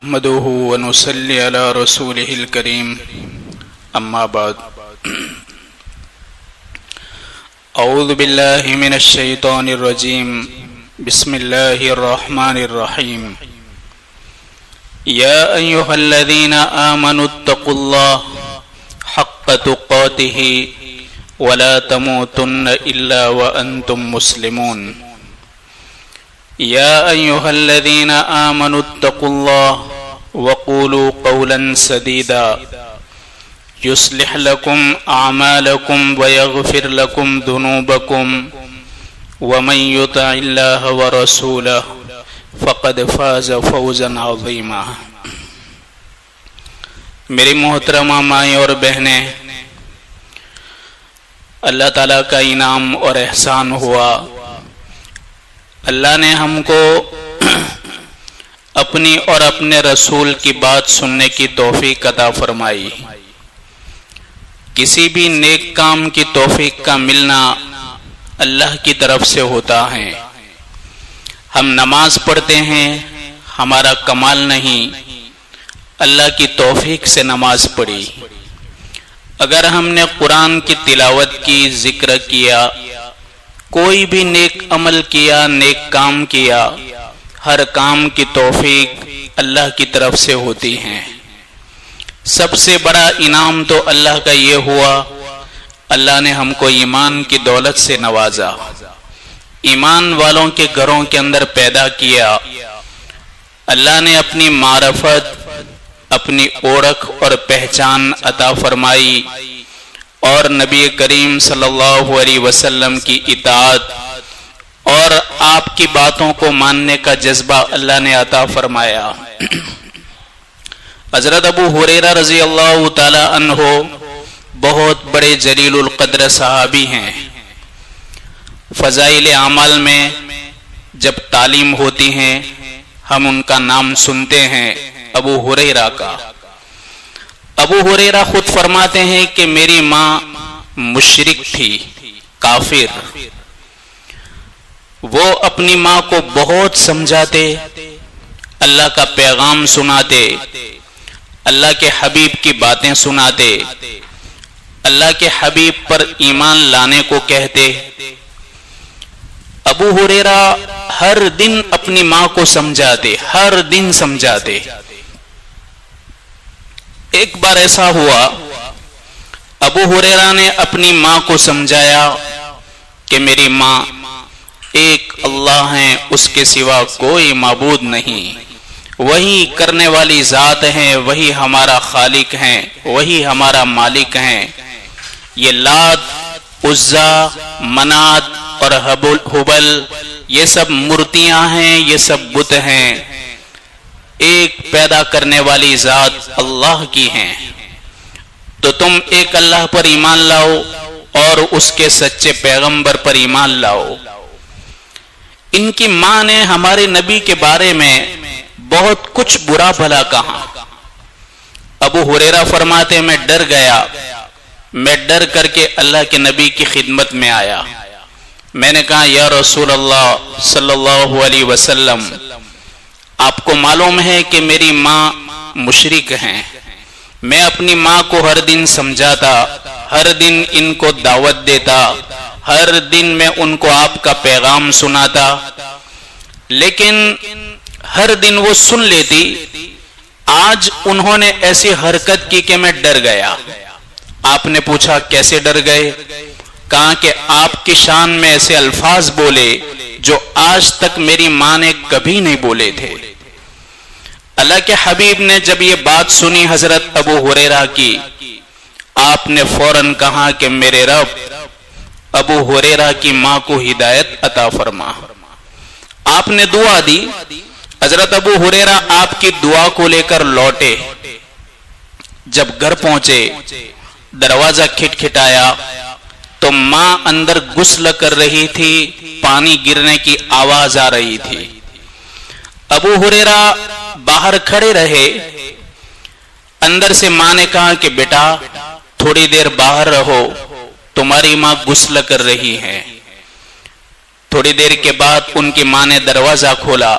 نحمده ونصلي على رسوله الكريم اما بعد اعوذ بالله من الشيطان الرجيم بسم الله الرحمن الرحيم يا ايها الذين آمنوا اتقوا الله حق تقاته ولا تموتن الا وانتم مسلمون يا أيها الذين آمنوا اتقوا الله وقولوا قولا سديدا يصلح لكم أعمالكم ويغفر لكم ذنوبكم ومن يطع الله ورسوله فقد فاز فوزا عظيما۔ میری محترمہ مائیں اور بہنیں، اللہ تعالیٰ کا انعام اور احسان ہوا، اللہ نے ہم کو اپنی اور اپنے رسول کی بات سننے کی توفیق عطا فرمائی۔ کسی بھی نیک کام کی توفیق کا ملنا اللہ کی طرف سے ہوتا ہے۔ ہم نماز پڑھتے ہیں، ہمارا کمال نہیں، اللہ کی توفیق سے نماز پڑھی۔ اگر ہم نے قرآن کی تلاوت کی، ذکر کیا، کوئی بھی نیک عمل کیا، نیک کام کیا، ہر کام کی توفیق اللہ کی طرف سے ہوتی ہے۔ سب سے بڑا انعام تو اللہ کا یہ ہوا، اللہ نے ہم کو ایمان کی دولت سے نوازا، ایمان والوں کے گھروں کے اندر پیدا کیا۔ اللہ نے اپنی معرفت، اپنی اوڑھ اور پہچان عطا فرمائی، اور نبی کریم صلی اللہ علیہ وسلم کی اطاعت اور آپ کی باتوں کو ماننے کا جذبہ اللہ نے عطا فرمایا۔ حضرت ابو ہریرہ رضی اللہ تعالی عنہ بہت بڑے جلیل القدر صحابی ہیں۔ فضائل اعمال میں جب تعلیم ہوتی ہے ہم ان کا نام سنتے ہیں، ابو ہریرہ کا۔ ابو ہریرہ خود فرماتے ہیں کہ میری ماں مشرک تھی، کافر۔ وہ اپنی ماں کو بہت سمجھاتے، اللہ کا پیغام سناتے، اللہ کے حبیب کی باتیں سناتے، اللہ کے حبیب پر ایمان لانے کو کہتے۔ ابو ہریرہ ہر دن اپنی ماں کو سمجھاتے، ہر دن سمجھاتے۔ ایک بار ایسا ہوا، ابو ہریرہ نے اپنی ماں کو سمجھایا کہ میری ماں، ایک اللہ ہے، اس کے سوا کوئی معبود نہیں، وہی کرنے والی ذات ہے، وہی ہمارا خالق ہے، وہی ہمارا مالک ہے۔ یہ لات، عزا، منات اور حبل یہ سب مورتیاں ہیں، یہ سب بت ہیں، ایک پیدا کرنے والی ذات اللہ کی ہیں۔ تو تم ایک اللہ پر ایمان لاؤ اور اس کے سچے پیغمبر پر ایمان لاؤ۔ ان کی ماں نے ہمارے نبی کے بارے میں بہت کچھ برا بھلا کہا۔ ابو ہریرہ فرماتے میں ڈر گیا، میں ڈر کر کے اللہ کے نبی کی خدمت میں آیا۔ میں نے کہا یا رسول اللہ صلی اللہ علیہ وسلم، آپ کو معلوم ہے کہ میری ماں مشرک ہیں، میں اپنی ماں کو ہر دن سمجھاتا، ہر دن ان کو دعوت دیتا، ہر دن میں ان کو آپ کا پیغام سناتا، لیکن ہر دن وہ سن لیتی۔ آج انہوں نے ایسی حرکت کی کہ میں ڈر گیا۔ آپ نے پوچھا کیسے ڈر گئے؟ کہا کہ آپ کی شان میں ایسے الفاظ بولے جو آج تک میری ماں نے کبھی نہیں بولے تھے۔ اللہ کے حبیب نے جب یہ بات سنی حضرت ابو ہریرہ کی، آپ نے فوراً کہا کہ میرے رب، ابو ہریرہ کی ماں کو ہدایت عطا فرما۔ آپ نے دعا دی۔ حضرت ابو ہریرہ آپ کی دعا کو لے کر لوٹے۔ جب گھر پہنچے، دروازہ کھٹکھٹایا تو ماں اندر غسل کر رہی تھی، پانی گرنے کی آواز آ رہی تھی۔ ابو ہریرہ باہر کھڑے رہے۔ اندر سے ماں نے کہا کہ بیٹا تھوڑی دیر باہر رہو، تمہاری ماں غسل کر رہی ہے۔ تھوڑی دیر کے بعد ان کی ماں نے دروازہ کھولا،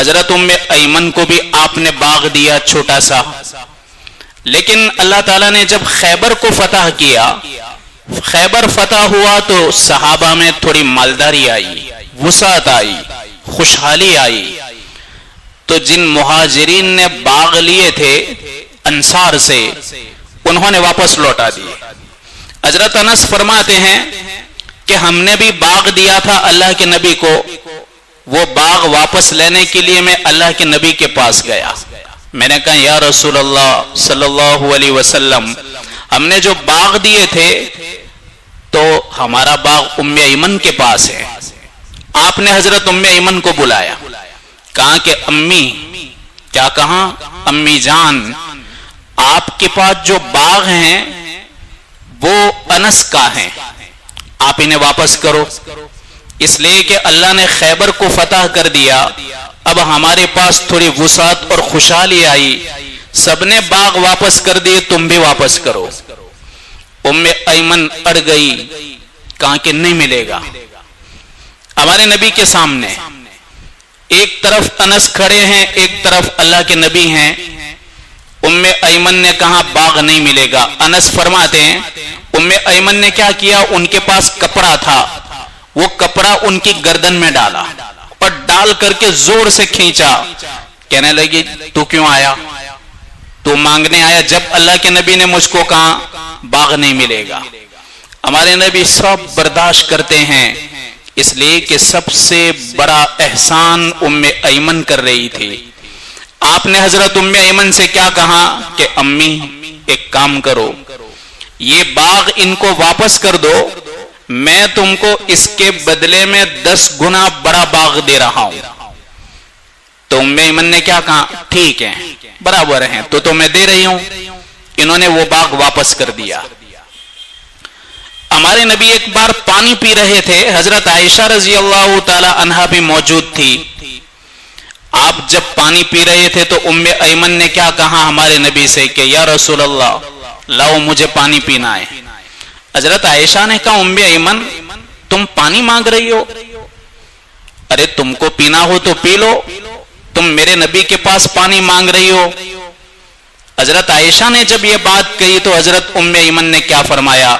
حضرت ایمن کو بھی آپ نے باغ دیا چھوٹا سا، لیکن اللہ تعالیٰ نے جب خیبر کو فتح کیا، خیبر فتح ہوا تو صحابہ میں تھوڑی مالداری آئی، وسعت آئی، خوشحالی آئی، تو جن مہاجرین نے باغ لیے تھے انصار سے، انہوں نے واپس لوٹا دیے۔ حضرت انس فرماتے ہیں کہ ہم نے بھی باغ دیا تھا اللہ کے نبی کو، وہ باغ واپس لینے کے لیے میں اللہ کے نبی کے پاس گیا، میں نے کہا یا رسول اللہ صلی اللہ علیہ وسلم، ہم نے جو باغ دیے تھے تو ہمارا باغ ایمن کے پاس ہے۔ آپ نے حضرت ایمن کو بلایا، کہا کہ امی، کیا کہا؟ امی جان، آپ کے پاس جو باغ ہیں وہ انس کا ہیں، آپ انہیں واپس کرو، اس لیے کہ اللہ نے خیبر کو فتح کر دیا، اب ہمارے پاس تھوڑی وسعت اور خوشحالی آئی، سب نے باغ واپس کر دیے، تم بھی واپس کرو۔ ایمن اڑ گئی، کہا کہ نہیں ملے گا۔ ہمارے نبی کے سامنے ایک طرف انس کھڑے ہیں، ایک طرف اللہ کے نبی ہیں۔ ایمن نے کہا باغ نہیں ملے گا۔ انس فرماتے ہیں ایمن نے کیا کیا، ان کے پاس کپڑا تھا، وہ کپڑا ان کی گردن میں ڈالا اور ڈال کر کے زور سے کھینچا، کہنے لگی تو کیوں آیا، تو مانگنے آیا، جب اللہ کے نبی نے مجھ کو کہا باغ نہیں ملے گا۔ ہمارے نبی سب برداشت کرتے ہیں، اس لیے کہ سب سے بڑا احسان ایمن کر رہی تھی۔ آپ نے حضرت ایمن سے کیا کہا کہ امی ایک کام کرو، یہ باغ ان کو واپس کر دو، میں تم کو اس کے بدلے میں 10 گنا بڑا باغ دے رہا ہوں۔ تو ایمن نے کیا کہا، ٹھیک ہے برابر ہیں تو میں دے رہی ہوں۔ انہوں نے وہ باغ واپس کر دیا۔ ہمارے نبی ایک بار پانی پی رہے تھے، حضرت عائشہ رضی اللہ تعالی عنہا بھی موجود تھی۔ آپ جب پانی پی رہے تھے تو ایمن نے کیا کہا ہمارے نبی سے کہ یا رسول اللہ لاؤ مجھے پانی پینا ہے۔ حضرت عائشہ نے کہا ایمن تم پانی مانگ رہی ہو، ارے تم کو پینا ہو تو پی لو، تم میرے نبی کے پاس پانی مانگ رہی ہو۔ حضرت عائشہ نے جب یہ بات کہی تو حضرت ایمن نے کیا فرمایا،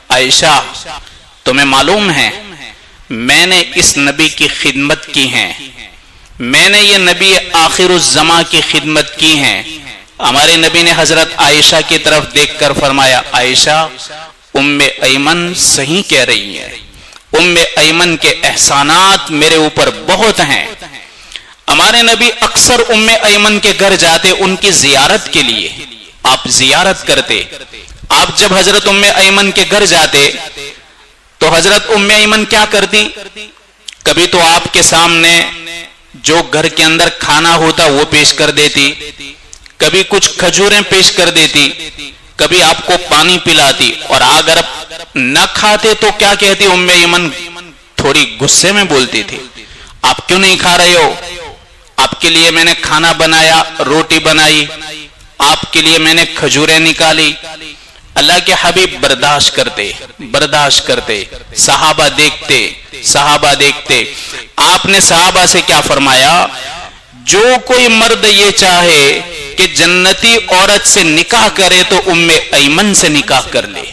عائشہ تمہیں معلوم ہے میں نے اس نبی کی خدمت کی ہے، میں نے یہ نبی آخر الزمان کی خدمت کی ہے۔ ہمارے نبی نے حضرت عائشہ کی طرف دیکھ کر فرمایا عائشہ ایمن صحیح کہہ رہی ہے، ایمن کے احسانات میرے اوپر بہت ہیں۔ ہمارے نبی اکثر ایمن کے گھر جاتے ان کی زیارت کے لیے، آپ زیارت کرتے۔ آپ جب حضرت ایمن کے گھر جاتے تو حضرت ایمن کیا کرتی، کبھی تو آپ کے سامنے جو گھر کے اندر کھانا ہوتا وہ پیش کر دیتی، کبھی کچھ کھجوریں پیش کر دیتی، کبھی آپ کو پانی پلاتی، اور اگر نہ کھاتے تو کیا کہتی ایمن، تھوڑی غصے میں بولتی تھی، آپ کیوں نہیں کھا رہے ہو، آپ کے لیے میں نے کھانا بنایا، روٹی بنائی، آپ کے لیے میں نے کھجوریں نکالی۔ اللہ کے حبیب برداشت کرتے، صحابہ دیکھتے۔ آپ نے صحابہ سے کیا فرمایا، جو کوئی مرد یہ چاہے کہ جنتی عورت سے نکاح کرے تو ایمن سے نکاح کر لے۔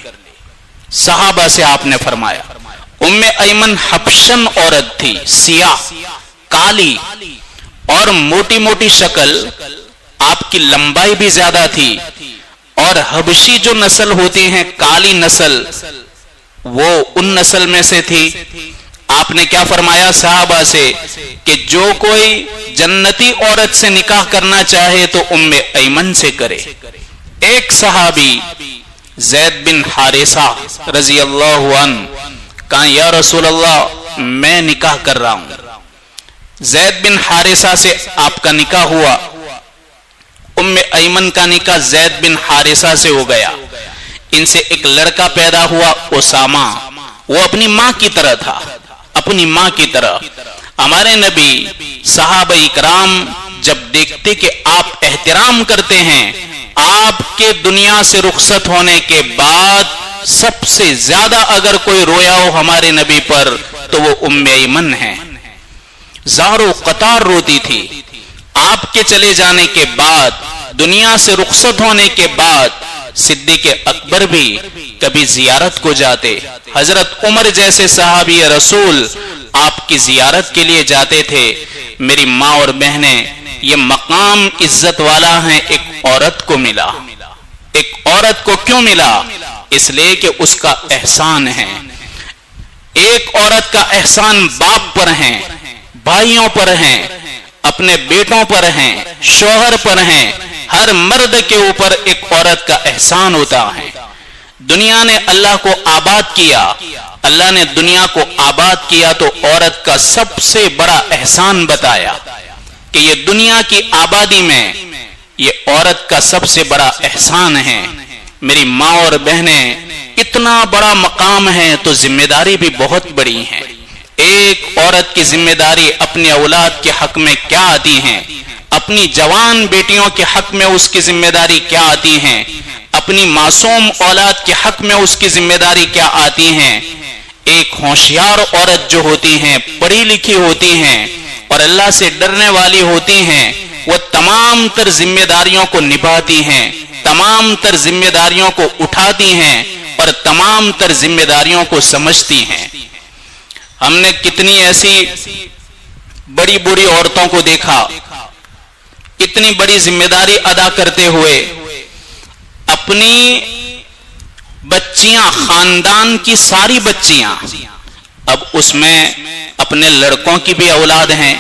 صحابہ سے آپ نے فرمایا، ایمن حبشن عورت تھی، سیاہ کالی اور موٹی موٹی شکل، آپ کی لمبائی بھی زیادہ تھی، اور حبشی جو نسل ہوتی ہیں کالی نسل، وہ ان نسل میں سے تھی۔ آپ نے کیا فرمایا صحابہ سے کہ جو کوئی جنتی عورت سے نکاح کرنا چاہے تو ایمن سے کرے۔ ایک صحابی زید بن حارثہ رضی اللہ عنہ کہا یا رسول اللہ میں نکاح کر رہا ہوں۔ زید بن حارثہ سے آپ کا نکاح ہوا، ایمن کا نکاح زید بن حارثہ سے ہو گیا، ان سے ایک لڑکا پیدا ہوا اسامہ، وہ اپنی ماں کی طرح تھا، اپنی ماں کی طرح۔ ہمارے نبی صحابہ اکرام جب دیکھتے کہ آپ احترام کرتے ہیں، آپ کے دنیا سے رخصت ہونے کے بعد سب سے زیادہ اگر کوئی رویا ہو ہمارے نبی پر تو وہ ایمن ہے، زار و قطار روتی تھی۔ آپ کے چلے جانے کے بعد، دنیا سے رخصت ہونے کے بعد صدیق اکبر بھی کبھی زیارت کو جاتے. حضرت عمر جیسے صحابی رسول آپ کی زیارت کے لیے جاتے تھے. میری ماں اور بہنیں، یہ مقام عزت والا ہے ایک عورت کو ملا. ایک عورت کو کیوں ملا؟ اس لیے کہ اس کا احسان ہے. ایک عورت کا احسان باپ پر ہے، بھائیوں پر ہے، اپنے بیٹوں پر ہیں، شوہر پر ہیں. ہر مرد کے اوپر ایک عورت کا احسان ہوتا ہے. دنیا نے اللہ کو آباد کیا، اللہ نے دنیا کو آباد کیا تو عورت کا سب سے بڑا احسان بتایا کہ یہ دنیا کی آبادی میں یہ عورت کا سب سے بڑا احسان ہے. میری ماں اور بہنیں، اتنا بڑا مقام ہے تو ذمہ داری بھی بہت بڑی ہے. ایک عورت کی ذمہ داری اپنی اولاد کے حق میں کیا آتی ہیں، اپنی جوان بیٹیوں کے حق میں اس کی ذمہ داری کیا آتی ہیں، اپنی معصوم اولاد کے حق میں اس کی ذمہ داری کیا آتی ہیں. ایک ہوشیار عورت جو ہوتی ہیں، پڑھی لکھی ہوتی ہیں اور اللہ سے ڈرنے والی ہوتی ہیں، وہ تمام تر ذمہ داریوں کو نبھاتی ہیں، تمام تر ذمہ داریوں کو اٹھاتی ہیں اور تمام تر ذمہ داریوں کو سمجھتی ہیں. ہم نے کتنی ایسی بڑی بڑی عورتوں کو دیکھا اتنی بڑی ذمہ داری ادا کرتے ہوئے اپنی بچیاں، خاندان کی ساری بچیاں، اب اس میں اپنے لڑکوں کی بھی اولاد ہیں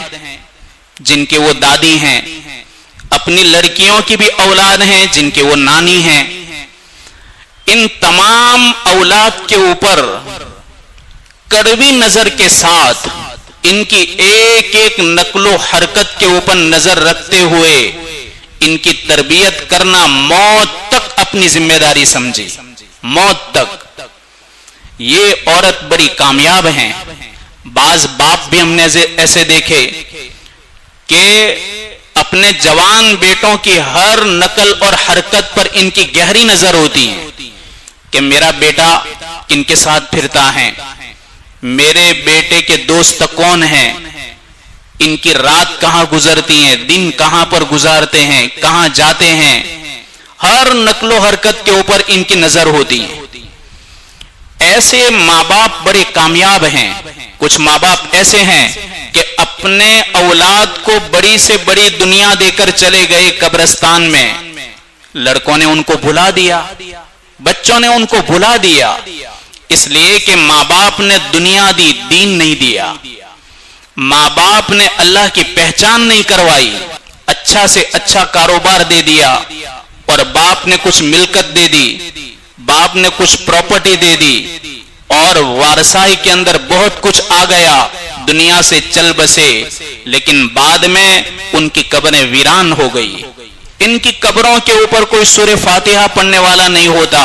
جن کے وہ دادی ہیں، اپنی لڑکیوں کی بھی اولاد ہیں جن کے وہ نانی ہیں. ان تمام اولاد کے اوپر کڑوی نظر کے ساتھ ان کی ایک ایک نقل و حرکت کے اوپر نظر رکھتے ہوئے ان کی تربیت کرنا موت تک اپنی ذمہ داری سمجھی، موت تک. یہ عورت بڑی کامیاب ہیں. بعض باپ بھی ہم نے ایسے دیکھے کہ اپنے جوان بیٹوں کی ہر نقل اور حرکت پر ان کی گہری نظر ہوتی ہے کہ میرا بیٹا کن کے ساتھ پھرتا ہے، میرے بیٹے کے دوست کون ہیں، ان کی رات کہاں گزرتی ہیں، دن کہاں پر گزارتے ہیں، کہاں جاتے ہیں. ہر نقل و حرکت کے اوپر ان کی نظر ہوتی ہے. ایسے ماں باپ بڑے کامیاب ہیں. کچھ ماں باپ ایسے ہیں کہ اپنے اولاد کو بڑی سے بڑی دنیا دے کر چلے گئے قبرستان میں، لڑکوں نے ان کو بھلا دیا، بچوں نے ان کو بھلا دیا، اس لیے کہ ماں باپ نے دنیا دی، دین نہیں دیا. ماں باپ نے اللہ کی پہچان نہیں کروائی، اچھا سے اچھا کاروبار دے دیا اور باپ نے کچھ ملکت دے دی، باپ نے کچھ پراپرٹی دے دی اور وارثائی کے اندر بہت کچھ آ گیا، دنیا سے چل بسے، لیکن بعد میں ان کی قبریں ویران ہو گئی. ان کی قبروں کے اوپر کوئی سورہ فاتحہ پڑھنے والا نہیں ہوتا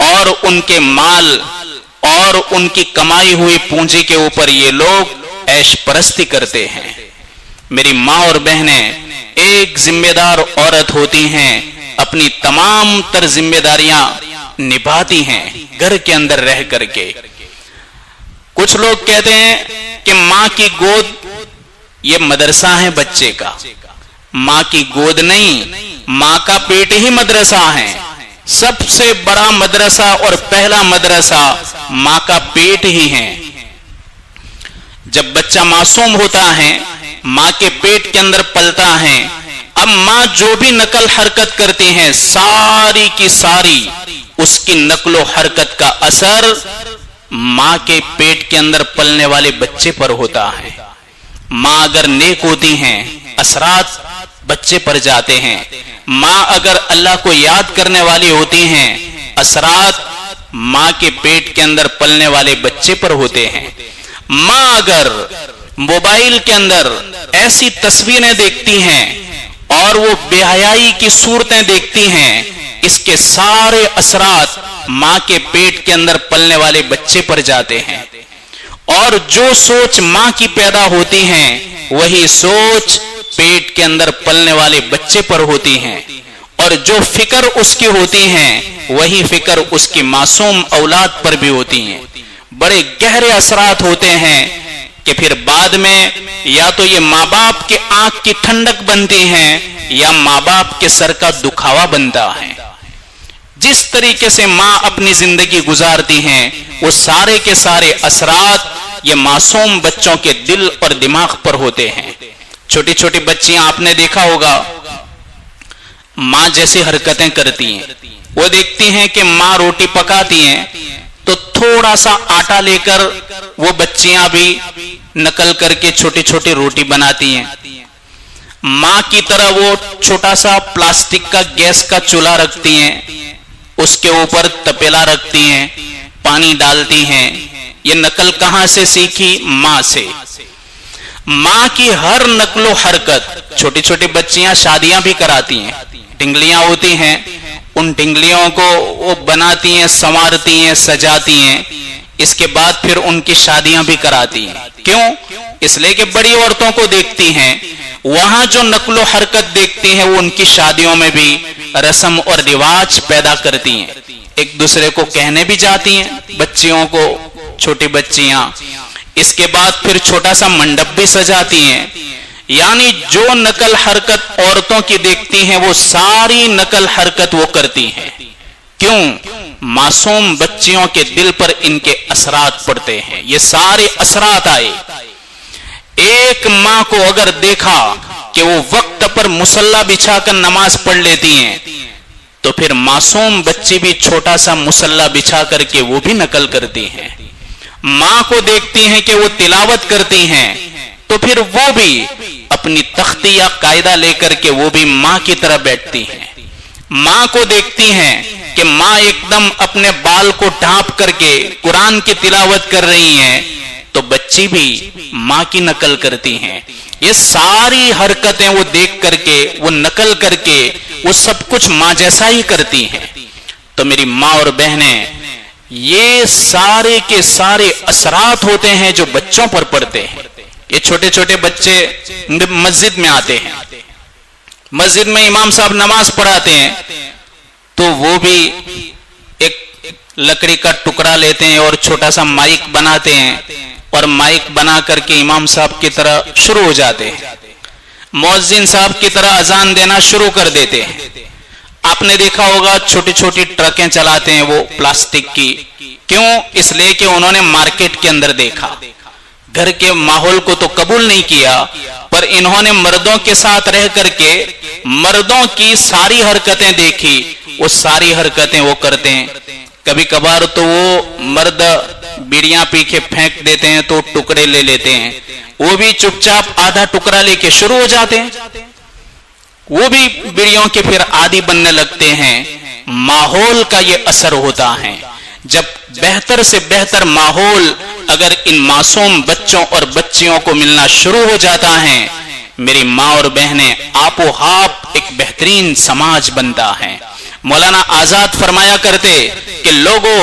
اور ان کے مال اور ان کی کمائی ہوئی پونجی کے اوپر یہ لوگ عیش پرستی کرتے ہیں. میری ماں اور بہنیں، ایک ذمہ دار عورت ہوتی ہیں، اپنی تمام تر ذمہ داریاں نبھاتی ہیں گھر کے اندر رہ کر کے. کچھ لوگ کہتے ہیں کہ ماں کی گود یہ مدرسہ ہے بچے کا. ماں کی گود نہیں، ماں کا پیٹ ہی مدرسہ ہے. سب سے بڑا مدرسہ اور پہلا مدرسہ ماں کا پیٹ ہی ہے. جب بچہ معصوم ہوتا ہے، ماں کے پیٹ کے اندر پلتا ہے، اب ماں جو بھی نقل حرکت کرتی ہیں ساری کی ساری اس کی نقل و حرکت کا اثر ماں کے پیٹ کے اندر پلنے والے بچے پر ہوتا ہے. ماں اگر نیک ہوتی ہیں، اثرات بچے پر جاتے ہیں. ماں اگر اللہ کو یاد کرنے والی ہوتی ہیں، اثرات ماں کے پیٹ کے اندر پلنے والے بچے پر ہوتے ہیں. ماں اگر موبائل کے اندر ایسی تصویریں دیکھتی ہیں اور وہ بے حیائی کی صورتیں دیکھتی ہیں، اس کے سارے اثرات ماں کے پیٹ کے اندر پلنے والے بچے پر جاتے ہیں. اور جو سوچ ماں کی پیدا ہوتی ہیں وہی سوچ پیٹ کے اندر پلنے والے بچے پر ہوتی ہیں، اور جو فکر اس کی ہوتی ہیں وہی فکر اس کی معصوم اولاد پر بھی ہوتی ہیں. بڑے گہرے اثرات ہوتے ہیں کہ پھر بعد میں یا تو یہ ماں باپ کے آنکھ کی ٹھنڈک بنتی ہیں یا ماں باپ کے سر کا دکھاوا بنتا ہے۔ جس طریقے سے ماں اپنی زندگی گزارتی ہیں وہ سارے کے سارے اثرات یہ معصوم بچوں کے دل اور دماغ پر ہوتے ہیں۔ چھوٹی چھوٹی بچیاں آپ نے دیکھا ہوگا ماں جیسی حرکتیں کرتی ہیں، وہ دیکھتی ہیں کہ ماں روٹی پکاتی ہیں تو تھوڑا سا آٹا لے کر وہ بچیاں بھی نقل کر کے چھوٹی چھوٹی روٹی بناتی ہیں۔ ماں کی طرح وہ چھوٹا سا پلاسٹک کا گیس کا چولہا رکھتی ہیں، اس کے اوپر تپیلا رکھتی ہیں، پانی ڈالتی ہیں۔ یہ نقل کہاں سے سیکھی؟ ماں سے۔ ماں کی ہر نقل و حرکت، چھوٹی چھوٹی بچیاں شادیاں بھی کراتی ہیں، ڈنگلیاں ہوتی ہیں، ان ڈنگلیوں کو وہ بناتی ہیں، سنوارتی ہیں، سجاتی ہیں، اس کے بعد پھر ان کی شادیاں بھی کراتی ہیں۔ کیوں؟ اس لیے کہ بڑی عورتوں کو دیکھتی ہیں، وہاں جو نقل و حرکت دیکھتی ہیں وہ ان کی شادیوں میں بھی رسم اور رواج پیدا کرتی ہیں۔ ایک دوسرے کو کہنے بھی جاتی ہیں بچیوں کو، چھوٹی بچیاں، اس کے بعد پھر چھوٹا سا منڈپ بھی سجاتی ہیں۔ یعنی جو نقل حرکت عورتوں کی دیکھتی ہیں وہ ساری نقل حرکت وہ کرتی ہیں۔ کیوں؟ معصوم بچیوں کے دل پر ان کے اثرات پڑتے ہیں، یہ سارے اثرات آئے۔ ایک ماں کو اگر دیکھا کہ وہ وقت پر مصلی بچھا کر نماز پڑھ لیتی ہیں تو پھر معصوم بچی بھی چھوٹا سا مصلی بچھا کر کے وہ بھی نقل کرتی ہیں۔ ماں کو دیکھتی ہیں کہ وہ تلاوت کرتی ہیں تو پھر وہ بھی اپنی تختی یا قاعدہ لے کر کے وہ بھی ماں کی طرح بیٹھتی ہیں۔ ماں کو دیکھتی ہیں کہ ماں ایک دم اپنے بال کو ڈھانپ کر کے قرآن کی تلاوت کر رہی ہیں تو بچی بھی ماں کی نقل کرتی ہیں۔ یہ ساری حرکتیں وہ دیکھ کر کے، وہ نقل کر کے، وہ سب کچھ ماں جیسا ہی کرتی ہیں۔ تو میری ماں اور بہنیں، یہ سارے کے سارے اثرات ہوتے ہیں جو بچوں پر پڑتے ہیں۔ یہ چھوٹے چھوٹے بچے مسجد میں آتے ہیں، مسجد میں امام صاحب نماز پڑھاتے ہیں تو وہ بھی ایک لکڑی کا ٹکڑا لیتے ہیں اور چھوٹا سا مائک بناتے ہیں اور مائک بنا کر کے امام صاحب کی طرح شروع ہو جاتے ہیں، مؤذن صاحب کی طرح اذان دینا شروع کر دیتے ہیں۔ آپ نے دیکھا ہوگا چھوٹی چھوٹی ٹرکیں چلاتے ہیں وہ پلاسٹک کی، کیوں؟ اس لیے کہ انہوں نے مارکیٹ کے اندر دیکھا، گھر کے ماحول کو تو قبول نہیں کیا، پر انہوں نے مردوں کے ساتھ رہ کر کے مردوں کی ساری حرکتیں دیکھی، وہ ساری حرکتیں وہ کرتے ہیں۔ کبھی کبھار تو وہ مرد بیڑیاں پی کے پھینک دیتے ہیں تو ٹکڑے لے لیتے ہیں، وہ بھی چپ چاپ آدھا ٹکڑا لے کے شروع ہو جاتے ہیں، وہ بھی بیڑیوں کے پھر عادی بننے لگتے ہیں۔ ماحول کا یہ اثر ہوتا ہے۔ جب بہتر سے بہتر ماحول اگر ان معصوم بچوں اور بچیوں کو ملنا شروع ہو جاتا ہے، میری ماں اور بہنیں، آپ و آپ ایک بہترین سماج بنتا ہے۔ مولانا آزاد فرمایا کرتے کہ لوگوں،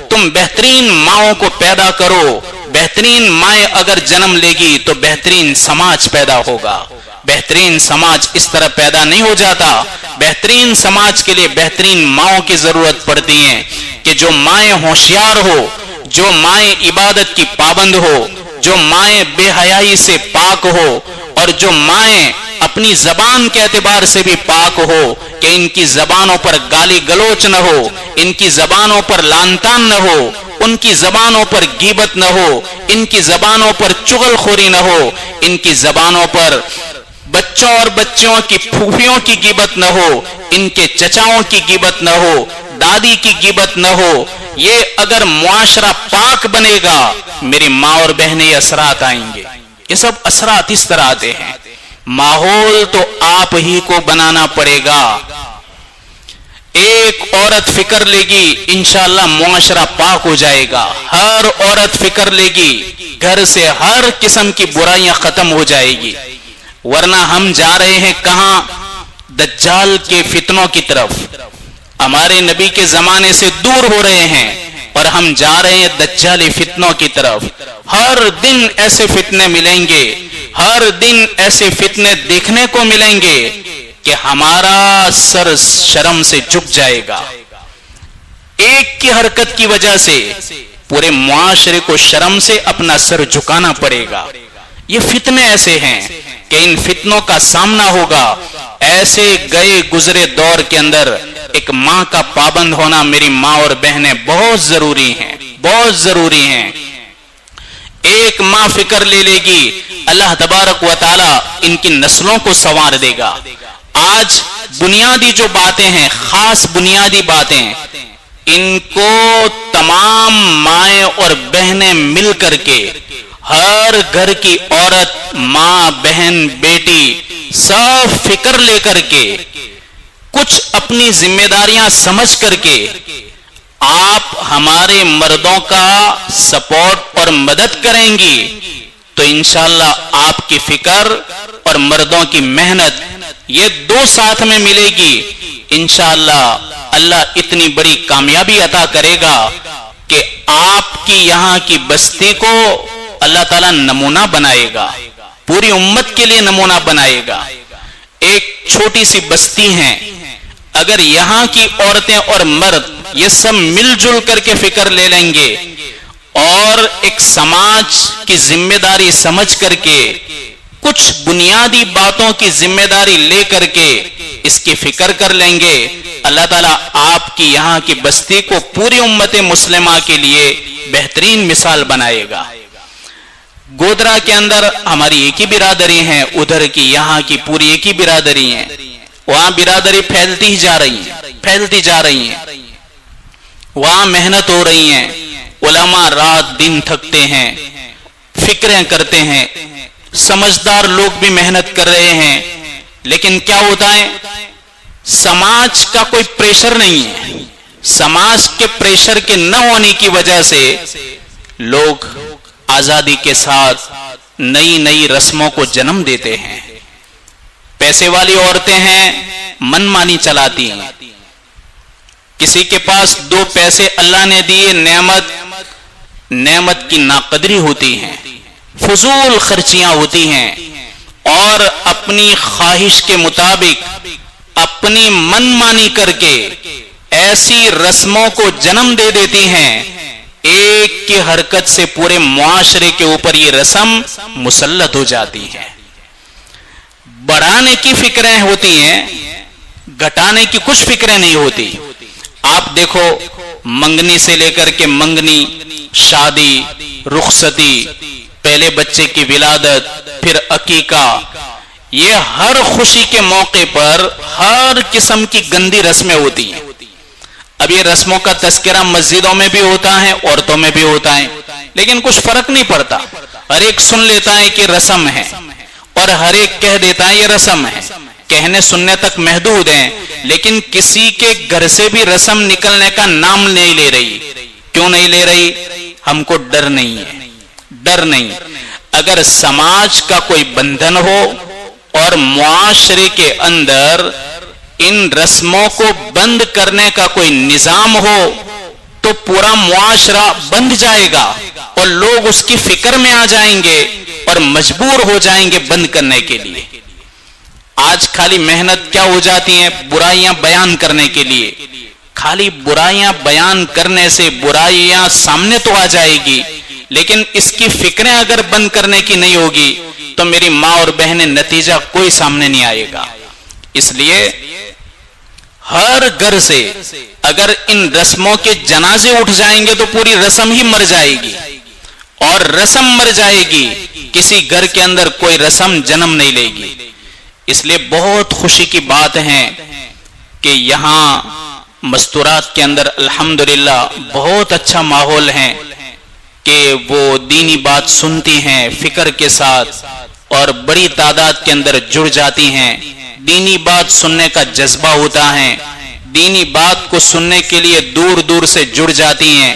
تم بہترین ماؤں کو پیدا کرو، بہترین مائیں اگر جنم لے گی تو بہترین سماج پیدا ہوگا۔ بہترین سماج اس طرح پیدا نہیں ہو جاتا، بہترین سماج کے لیے بہترین ماؤں کی ضرورت پڑتی ہے کہ جو مائیں ہوشیار ہو، جو مائیں عبادت کی پابند ہو، جو مائیں بے حیائی سے پاک ہو، اور جو مائیں اپنی زبان کے اعتبار سے بھی پاک ہو کہ ان کی زبانوں پر گالی گلوچ نہ ہو، ان کی زبانوں پر لعن طعن نہ ہو، ان کی زبانوں پر غیبت نہ ہو، ان کی زبانوں پر چغل خوری نہ ہو، ان کی زبانوں پر بچوں اور بچیوں کی پھوپھیوں کی غیبت نہ ہو، ان کے چچاؤں کی غیبت نہ ہو، دادی کی غیبت نہ ہو۔ یہ اگر معاشرہ پاک بنے گا، میری ماں اور بہنیں، یہ اثرات آئیں گے۔ یہ سب اثرات اس طرح آتے ہیں۔ ماحول تو آپ ہی کو بنانا پڑے گا۔ ایک عورت فکر لے گی، انشاءاللہ معاشرہ پاک ہو جائے گا۔ ہر عورت فکر لے گی، گھر سے ہر قسم کی برائیاں ختم ہو جائے گی۔ ورنہ ہم جا رہے ہیں کہاں؟ دجال کے فتنوں کی طرف۔ ہمارے نبی کے زمانے سے دور ہو رہے ہیں اور ہم جا رہے ہیں دجالی فتنوں کی طرف۔ ہر دن ایسے فتنے ملیں گے، ہر دن ایسے فتنے دیکھنے کو ملیں گے کہ ہمارا سر شرم سے جھک جائے گا۔ ایک کی حرکت کی وجہ سے پورے معاشرے کو شرم سے اپنا سر جھکانا پڑے گا. یہ فتنے ایسے ہیں کہ ان فتنوں کا سامنا ہوگا. ایسے گئے گزرے دور کے اندر ایک ماں کا پابند ہونا میری ماں اور بہنیں بہت ضروری ہیں، بہت ضروری ہیں. ایک ماں فکر لے لے گی، اللہ تبارک و تعالی ان کی نسلوں کو سنوار دے گا. آج بنیادی جو باتیں ہیں، خاص بنیادی باتیں، ان کو تمام مائیں اور بہنیں مل کر کے، ہر گھر کی عورت، ماں، بہن، بیٹی، سب فکر لے کر کے، کچھ اپنی ذمہ داریاں سمجھ کر کے آپ ہمارے مردوں کا سپورٹ اور مدد کریں گی تو انشاءاللہ آپ کی فکر اور مردوں کی محنت یہ دو ساتھ میں ملے گی. انشاءاللہ اللہ اتنی بڑی کامیابی عطا کرے گا کہ آپ کی یہاں کی بستی کو اللہ تعالیٰ نمونہ بنائے گا، پوری امت کے لیے نمونہ بنائے گا. ایک چھوٹی سی بستی ہے، اگر یہاں کی عورتیں اور مرد یہ سب مل جل کر کے فکر لے لیں گے اور ایک سماج کی ذمہ داری سمجھ کر کے، کچھ بنیادی باتوں کی ذمہ داری لے کر کے اس کی فکر کر لیں گے، اللہ تعالیٰ آپ کی یہاں کی بستی کو پوری امت مسلمہ کے لیے بہترین مثال بنائے گا. گودرا کے اندر ہماری ایک ہی برادری ہیں، ادھر کی یہاں کی پوری ایک ہی برادری ہیں. وہاں برادری پھیلتی ہی جا رہی ہیں، پھیلتی جا رہی ہیں. وہاں محنت ہو رہی ہیں، علماء رات دن تھکتے ہیں، فکریں کرتے ہیں، سمجھدار لوگ بھی محنت کر رہے ہیں. لیکن کیا ہوتا ہے، سماج کا کوئی پریشر نہیں ہے. سماج کے پریشر کے نہ ہونے کی وجہ سے لوگ آزادی کے ساتھ نئی نئی رسموں کو جنم دیتے ہیں. پیسے والی عورتیں ہیں، من مانی چلاتی ہیں. کسی کے پاس دو پیسے اللہ نے دیے، نعمت کی ناقدری ہوتی ہے، فضول خرچیاں ہوتی ہیں اور اپنی خواہش کے مطابق اپنی من مانی کر کے ایسی رسموں کو جنم دے دیتی ہیں. ایک کی حرکت سے پورے معاشرے کے اوپر یہ رسم مسلط ہو جاتی ہے. بڑھانے کی فکریں ہوتی ہیں، گھٹانے کی کچھ فکریں نہیں ہوتی. آپ دیکھو، منگنی سے لے کر کے منگنی، شادی، رخصتی، پہلے بچے کی ولادت، پھر عقیقہ، یہ ہر خوشی کے موقع پر ہر قسم کی گندی رسمیں ہوتی ہیں. اب یہ رسموں کا تذکرہ مسجدوں میں بھی ہوتا ہے، عورتوں میں بھی ہوتا ہے، لیکن کچھ فرق نہیں پڑتا. ہر ایک سن لیتا ہے کہ رسم ہے اور ہر ایک کہہ دیتا ہے یہ رسم ہے. کہنے سننے تک محدود ہیں، لیکن کسی کے گھر سے بھی رسم نکلنے کا نام نہیں لے رہی. کیوں نہیں لے رہی؟ ہم کو ڈر نہیں ہے، ڈر نہیں. اگر سماج کا کوئی بندھن ہو اور معاشرے کے اندر ان رسموں کو بند کرنے کا کوئی نظام ہو تو پورا معاشرہ بند جائے گا اور لوگ اس کی فکر میں آ جائیں گے اور مجبور ہو جائیں گے بند کرنے کے لیے. آج خالی محنت کیا ہو جاتی ہیں؟ برائیاں بیان کرنے کے لیے. خالی برائیاں بیان کرنے سے برائیاں سامنے تو آ جائے گی، لیکن اس کی فکریں اگر بند کرنے کی نہیں ہوگی تو میری ماں اور بہنیں نتیجہ کوئی سامنے نہیں آئے گا. اس لیے ہر گھر سے اگر ان رسموں کے جنازے اٹھ جائیں گے تو پوری رسم ہی مر جائے گی، اور رسم مر جائے گی، کسی گھر کے اندر کوئی رسم جنم نہیں لے گی. اس لیے بہت خوشی کی بات ہے کہ یہاں مستورات کے اندر الحمدللہ بہت اچھا ماحول ہے کہ وہ دینی بات سنتی ہیں فکر کے ساتھ اور بڑی تعداد کے اندر جڑ جاتی ہیں. دینی بات سننے کا جذبہ ہوتا ہے، دینی بات کو سننے کے لیے دور دور سے جڑ جاتی ہیں.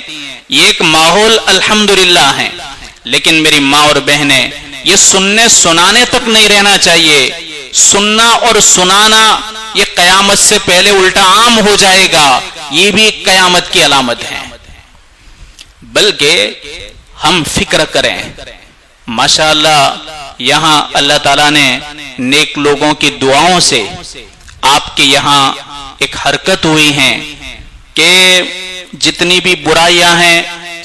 یہ ایک ماحول الحمدللہ ہے. لیکن میری ماں اور بہنیں، یہ سننے سنانے تک نہیں رہنا چاہیے. سننا اور سنانا یہ قیامت سے پہلے الٹا عام ہو جائے گا. یہ بھی ایک قیامت کی علامت ہے. بلکہ ہم فکر کریں. ماشاءاللہ یہاں اللہ تعالیٰ نے نیک لوگوں کی دعاؤں سے آپ کے یہاں ایک حرکت ہوئی ہے کہ جتنی بھی برائیاں ہیں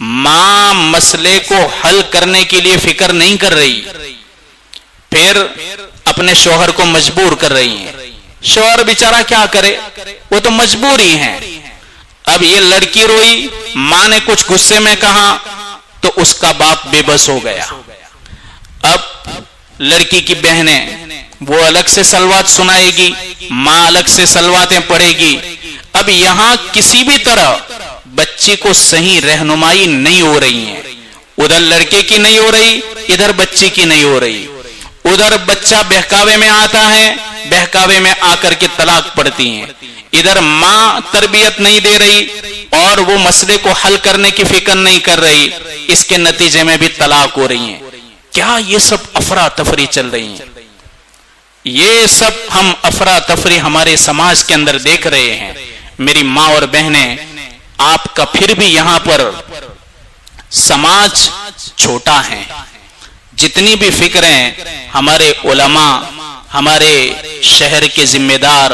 ماں مسئلے کو حل کرنے کے لیے فکر نہیں کر رہی، پھر اپنے شوہر کو مجبور کر رہی ہیں. شوہر بیچارہ کیا کرے، وہ تو مجبور ہی ہیں. اب یہ لڑکی روئی، ماں نے کچھ غصے میں کہا تو اس کا باپ بے بس ہو گیا. اب لڑکی کی بہنیں وہ الگ سے سلوات سنائے گی، ماں الگ سے سلواتیں پڑھے گی. اب یہاں کسی بھی طرح بچی کو صحیح رہنمائی نہیں ہو رہی ہے. ادھر لڑکے کی نہیں ہو رہی، ادھر بچی کی نہیں ہو رہی. ادھر بچہ بہکاوے میں آتا ہے، بہکاوے میں آ کر کے طلاق پڑتی ہیں. ادھر ماں تربیت نہیں دے رہی اور وہ مسئلے کو حل کرنے کی فکر نہیں کر رہی، اس کے نتیجے میں بھی طلاق ہو رہی ہیں. کیا یہ سب افراتفری چل رہی ہیں؟ یہ سب ہم افراتفری ہمارے سماج کے اندر دیکھ رہے ہیں. میری ماں اور بہنیں، آپ کا پھر بھی یہاں پر سماج چھوٹا ہے. جتنی بھی فکریں ہمارے علماء، ہمارے شہر کے ذمہ دار،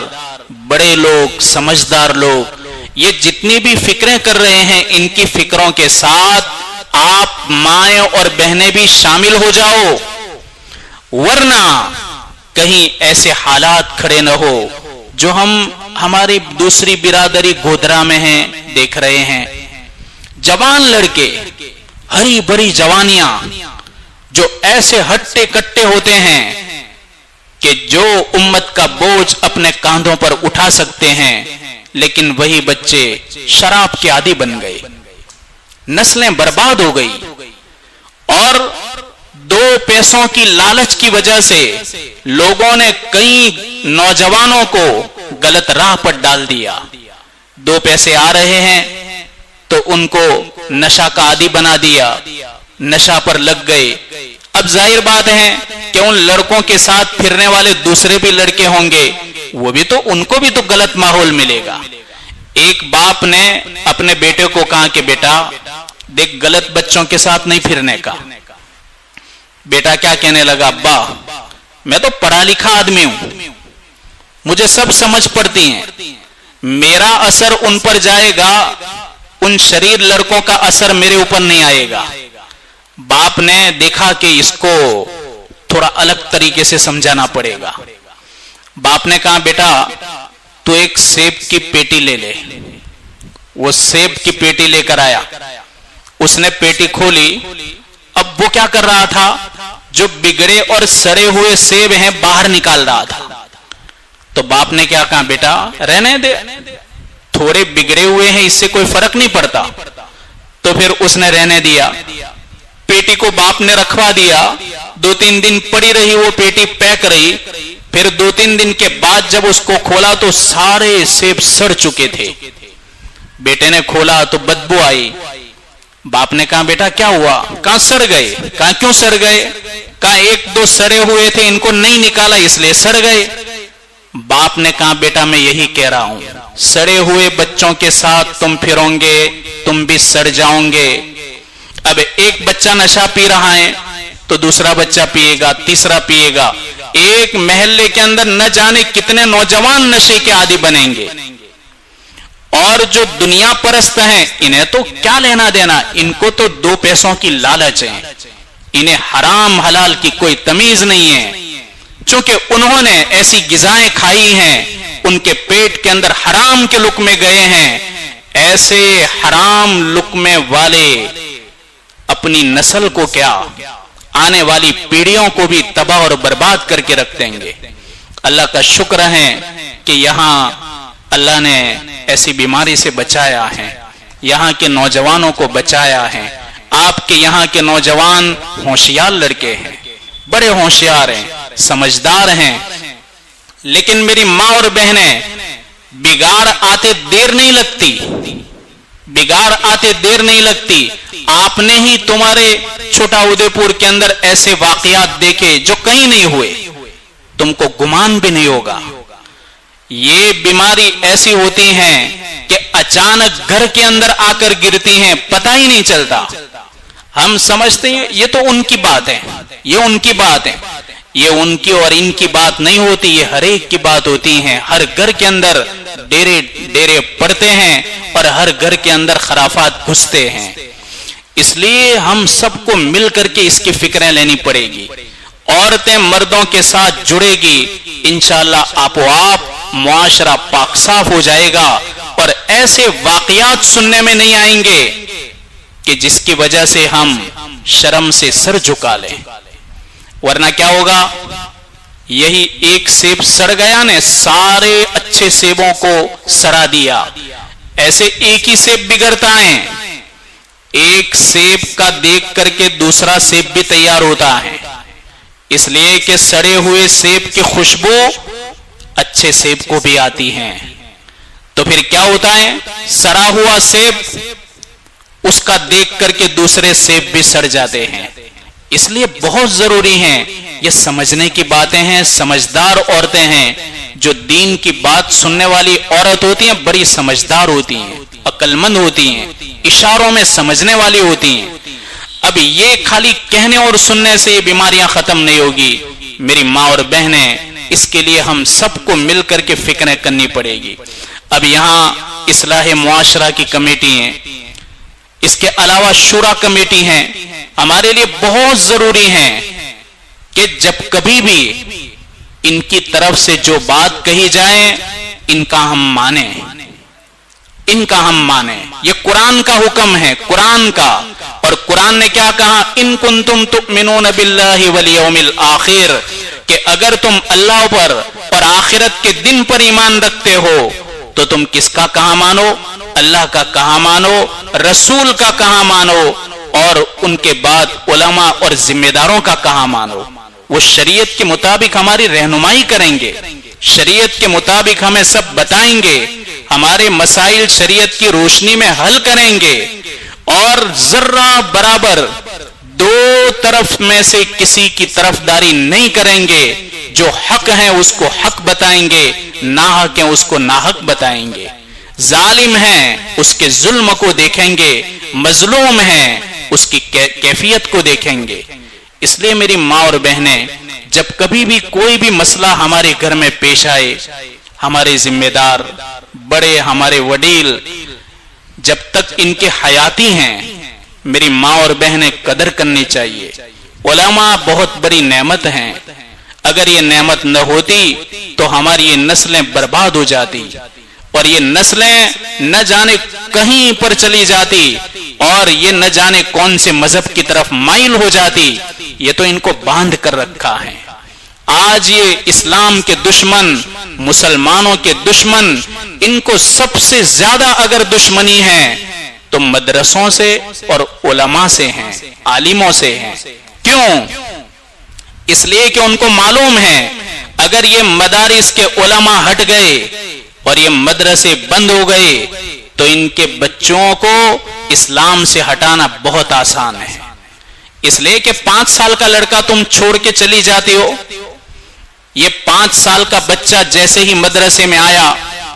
بڑے لوگ، سمجھدار لوگ، یہ جتنی بھی فکریں کر رہے ہیں، ان کی فکروں کے ساتھ آپ مائیں اور بہنیں بھی شامل ہو جاؤ، ورنہ کہیں ایسے حالات کھڑے نہ ہو جو ہم ہماری دوسری برادری گودرا میں ہیں دیکھ رہے ہیں. جوان لڑکے، ہری بھری جوانیاں، جو ایسے ہٹے کٹے ہوتے ہیں کہ جو امت کا بوجھ اپنے کاندھوں پر اٹھا سکتے ہیں، لیکن وہی بچے شراب کے عادی بن گئے، نسلیں برباد ہو گئی. اور دو پیسوں کی لالچ کی وجہ سے لوگوں نے کئی نوجوانوں کو غلط راہ پر ڈال دیا. دو پیسے آ رہے ہیں تو ان کو نشہ کا عادی بنا دیا، نشہ پر لگ گئے. اب ظاہر بات ہے کہ ان لڑکوں کے ساتھ پھرنے والے دوسرے بھی لڑکے ہوں گے، وہ بھی تو، ان کو بھی تو غلط ماحول ملے گا. ایک باپ نے اپنے بیٹے کو کہا کہ بیٹا دیکھ، غلط بچوں کے ساتھ نہیں پھرنے کا. بیٹا کیا کہنے لگا؟ ابا میں تو پڑھا لکھا آدمی ہوں، مجھے سب سمجھ پڑتی ہیں، میرا اثر ان پر جائے گا، ان شریر لڑکوں کا اثر میرے اوپر نہیں آئے گا. باپ نے دیکھا کہ اس کو تھوڑا الگ طریقے سے سمجھانا پڑے گا. باپ نے کہا بیٹا تو ایک سیب کی پیٹی لے لے. وہ سیب کی پیٹی لے کر آیا، اس نے پیٹی کھولی. اب وہ کیا کر رہا تھا؟ جو بگڑے اور سڑے ہوئے سیب ہیں باہر نکال رہا تھا. تو باپ نے کیا کہا؟ بیٹا رہنے دے، تھوڑے بگڑے ہوئے ہیں، اس سے کوئی فرق نہیں پڑتا. تو پھر اس نے رہنے دیا. پیٹی کو باپ نے رکھوا دیا. 2-3 دن پڑی رہی وہ پیٹی، پیک رہی. پھر 2-3 دن کے بعد جب اس کو کھولا تو سارے سیب سڑ چکے تھے. بیٹے نے کھولا تو بدبو آئی. باپ نے کہا بیٹا کیا ہوا؟ کہاں سڑ گئے. کہاں کیوں سڑ گئے؟ کہا 1-2 سڑے ہوئے تھے، ان کو نہیں نکالا اس لیے سڑ گئے. باپ نے کہا بیٹا میں یہی کہہ رہا ہوں، سڑے ہوئے بچوں کے ساتھ تم پھرو گے، تم بھی سڑ جاؤ گے. اب ایک بچہ نشہ پی رہا ہے تو دوسرا بچہ پیے گا، تیسرا پیے گا. ایک محلے کے اندر نہ جانے کتنے نوجوان نشے کے عادی بنیں گے. اور جو دنیا پرست ہیں انہیں تو کیا لینا دینا، ان کو تو 2 پیسوں کی لالچ ہے. انہیں حرام حلال کی کوئی تمیز نہیں ہے. چونکہ انہوں نے ایسی غذائیں کھائی ہیں، ان کے پیٹ کے اندر حرام کے لقمے گئے ہیں. ایسے حرام لقمے والے اپنی نسل کو کیا، آنے والی پیڑھیوں کو بھی تباہ اور برباد کر کے رکھ دیں گے. اللہ کا شکر ہے کہ یہاں اللہ نے ایسی بیماری سے بچایا ہے، یہاں کے نوجوانوں کو بچایا ہے. آپ کے یہاں کے نوجوان ہوشیار لڑکے ہیں، بڑے ہوشیار ہیں، سمجھدار ہیں. لیکن میری ماں اور بہنیں، بگاڑ آتے دیر نہیں لگتی، بگاڑ آتے دیر نہیں لگتی. آپ نے ہی تمہارے چھوٹا ادے پور کے اندر ایسے واقعات دیکھے جو کہیں نہیں ہوئے، تم کو گمان بھی نہیں ہوگا. یہ بیماری ایسی ہوتی ہیں کہ اچانک گھر کے اندر آ کر گرتی ہیں، پتہ ہی نہیں چلتا. ہم سمجھتے ہیں یہ تو ان کی بات ہے، یہ ان کی بات ہے. یہ ان کی اور ان کی بات نہیں ہوتی، یہ ہر ایک کی بات ہوتی ہے. ہر گھر کے اندر ڈیرے پڑتے ہیں اور ہر گھر کے اندر خرافات گھستے ہیں. اس لیے ہم سب کو مل کر کے اس کی فکریں لینی پڑے گی. عورتیں مردوں کے ساتھ جڑے گی، انشاءاللہ آپ و آپ معاشرہ پاک صاف ہو جائے گا، اور ایسے واقعات سننے میں نہیں آئیں گے کہ جس کی وجہ سے ہم شرم سے سر جھکا لیں. ورنہ کیا ہوگا؟ یہی ایک سیب سڑ گیا نے سارے اچھے سیبوں کو سڑا دیا. ایسے ایک ہی سیب بگڑتا ہے، ایک سیب کا دیکھ کر کے دوسرا سیب بھی تیار ہوتا ہے، اس لیے کہ سڑے ہوئے سیب کی خوشبو اچھے سیب کو بھی آتی ہے. تو پھر کیا ہوتا ہے؟ سڑا ہوا سیب اس کا دیکھ کر کے دوسرے سیب بھی سڑ جاتے ہیں. اس لیے بہت ضروری ہیں، یہ سمجھنے کی باتیں ہیں. سمجھدار عورتیں ہیں، جو دین کی بات سننے والی عورت ہوتی ہیں بڑی سمجھدار ہوتی ہیں، عقل مند ہوتی ہیں، اشاروں میں سمجھنے والی ہوتی ہیں. اب یہ خالی کہنے اور سننے سے یہ بیماریاں ختم نہیں ہوگی میری ماں اور بہنیں. اس کے لیے ہم سب کو مل کر کے فکریں کرنی پڑے گی. اب یہاں اصلاح معاشرہ کی کمیٹی ہیں، اس کے علاوہ شورا کمیٹی ہیں، ہمارے لیے بہت ضروری ہیں کہ جب کبھی بھی ان کی طرف سے جو بات کہی جائے ان کا ہم مانیں، ان کا ہم مانیں. یہ قرآن کا حکم ہے، قرآن کا. اور قرآن نے کیا کہا؟ ان کنتم تؤمنون باللہ والیوم الآخر، کہ اگر تم اللہ پر اور آخرت کے دن پر ایمان رکھتے ہو تو تم کس کا کہاں مانو؟ اللہ کا کہاں مانو، رسول کا کہاں مانو، اور ان کے بعد علماء اور ذمہ داروں کا کہاں مانو. وہ شریعت کے مطابق ہماری رہنمائی کریں گے، شریعت کے مطابق ہمیں سب بتائیں گے، ہمارے مسائل شریعت کی روشنی میں حل کریں گے، اور ذرہ برابر دو طرف میں سے کسی کی طرفداری نہیں کریں گے. جو حق ہیں اس کو حق بتائیں گے، ناحق ہیں اس کو ناحق بتائیں گے. ظالم ہیں اس کے ظلم کو دیکھیں گے، مظلوم ہیں اس کی کیفیت کو دیکھیں گے. اس لیے میری ماں اور بہنیں، جب کبھی بھی کوئی بھی مسئلہ ہمارے گھر میں پیش آئے، ہمارے ذمہ دار بڑے، ہمارے وڈیل جب تک ان کے حیاتی ہیں، میری ماں اور بہنیں قدر کرنی چاہیے. علماء بہت بڑی نعمت ہیں، اگر یہ نعمت نہ ہوتی تو ہماری یہ نسلیں برباد ہو جاتی، اور یہ نسلیں نہ جانے کہیں پر چلی جاتی، اور یہ نہ جانے کون سے مذہب کی طرف مائل ہو جاتی. یہ تو ان کو باندھ کر رکھا ہے. آج یہ اسلام کے دشمن، مسلمانوں کے دشمن، ان کو سب سے زیادہ اگر دشمنی ہے تو مدرسوں سے اور علماء سے ہیں، عالموں سے ہیں. کیوں؟ اس لیے کہ ان کو معلوم ہے اگر یہ مدارس کے علماء ہٹ گئے اور یہ مدرسے بند ہو گئے تو ان کے بچوں کو اسلام سے ہٹانا بہت آسان ہے. اس لیے کہ 5 سال کا لڑکا تم چھوڑ کے چلی جاتی ہو، یہ 5 سال کا بچہ جیسے ہی مدرسے میں آیا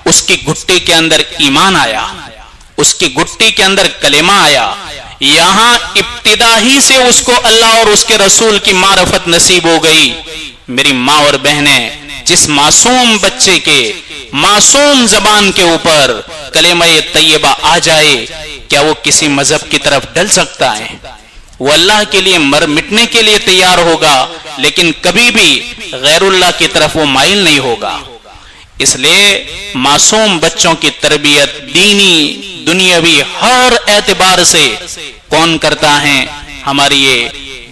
اس کی گھٹی کے اندر ایمان آیا، اس کی گھٹی کے اندر کلمہ آیا. یہاں ابتدا ہی سے اس کو اللہ اور اس کے رسول کی معرفت نصیب ہو گئی. میری ماں اور بہنیں، جس معصوم بچے کے معصوم زبان کے اوپر کلمہ طیبہ آ جائے، کیا وہ کسی مذہب کی طرف ڈل سکتا ہے؟ وہ اللہ کے لیے مٹنے کے لیے تیار ہوگا، لیکن کبھی بھی غیر اللہ کی طرف وہ مائل نہیں ہوگا. اس لیے معصوم بچوں کی تربیت دینی دنیاوی ہر اعتبار سے کون کرتا ہے؟ ہماری یہ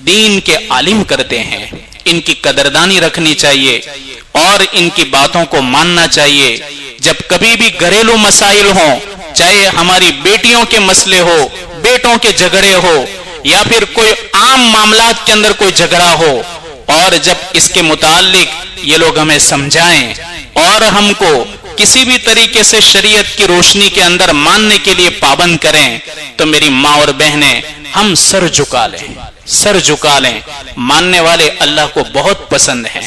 دین کے عالم کرتے ہیں. ان کی قدردانی رکھنی چاہیے اور ان کی باتوں کو ماننا چاہیے. جب کبھی بھی گھریلو مسائل ہوں، چاہے ہماری بیٹیوں کے مسئلے ہو، بیٹوں کے جھگڑے ہو، یا پھر کوئی عام معاملات کے اندر کوئی جھگڑا ہو، اور جب اس کے متعلق یہ لوگ ہمیں سمجھائیں اور ہم کو کسی بھی طریقے سے شریعت کی روشنی کے اندر ماننے کے لیے پابند کریں، تو میری ماں اور بہنیں ہم سر جھکا لیں، سر جھکا لیں. ماننے والے اللہ کو بہت پسند ہیں.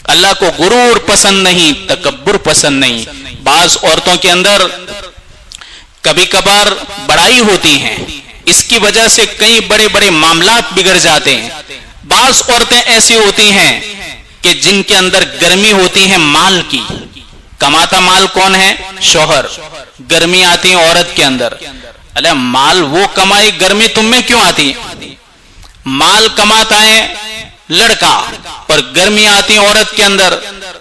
اللہ کو غرور پسند نہیں، تکبر پسند نہیں. بعض عورتوں کے اندر کبھی کبھار بڑائی ہوتی ہیں، اس کی وجہ سے کئی بڑے بڑے معاملات بگڑ جاتے ہیں. بعض عورتیں ایسی ہوتی ہیں کہ جن کے اندر گرمی ہوتی ہے مال کی. کماتا مال کون ہے؟ شوہر. گرمی آتی ہے عورت کے اندر. ارے مال وہ کمائی، گرمی تم میں کیوں آتی ہے؟ مال کماتا ہے لڑکا اور گرمی آتی ہے عورت کے اندر.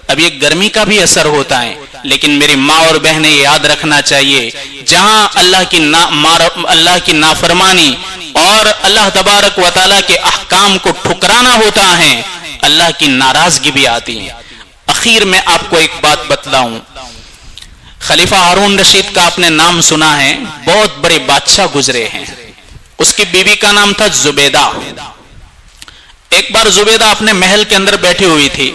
اب یہ گرمی کا بھی اثر ہوتا ہے. لیکن میری ماں اور بہنیں یہ یاد رکھنا چاہیے، جہاں اللہ کی نافرمانی اور اللہ تبارک و تعالیٰ کے احکام کو ٹھکرانا ہوتا ہے، اللہ کی ناراضگی بھی آتی ہے. اخیر میں آپ کو ایک بات بتلاؤں. خلیفہ ہارون رشید کا آپ نے نام سنا ہے، بہت بڑے بادشاہ گزرے ہیں. اس کی بیوی کا نام تھا زبیدہ. ایک بار زبیدہ اپنے محل کے اندر بیٹھی ہوئی تھی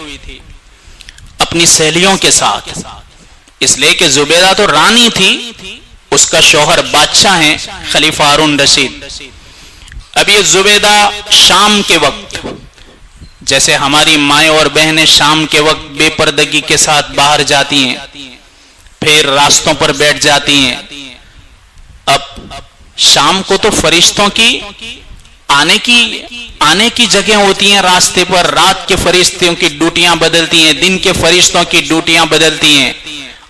اپنی سہیلیوں کے ساتھ، اس لیے کہ زبیدہ تو رانی تھی، اس کا شوہر بادشاہ ہیں خلیفہ ہارون رشید. اب یہ زبیدہ شام کے وقت، جیسے ہماری مائیں اور بہنیں شام کے وقت بے پردگی کے ساتھ باہر جاتی ہیں، پھر راستوں پر بیٹھ جاتی ہیں. اب شام کو تو فرشتوں کی آنے کی جگہ ہوتی ہیں راستے پر. رات کے فرشتوں کی ڈیوٹیاں بدلتی ہیں، دن کے فرشتوں کی ڈیوٹیاں بدلتی ہیں.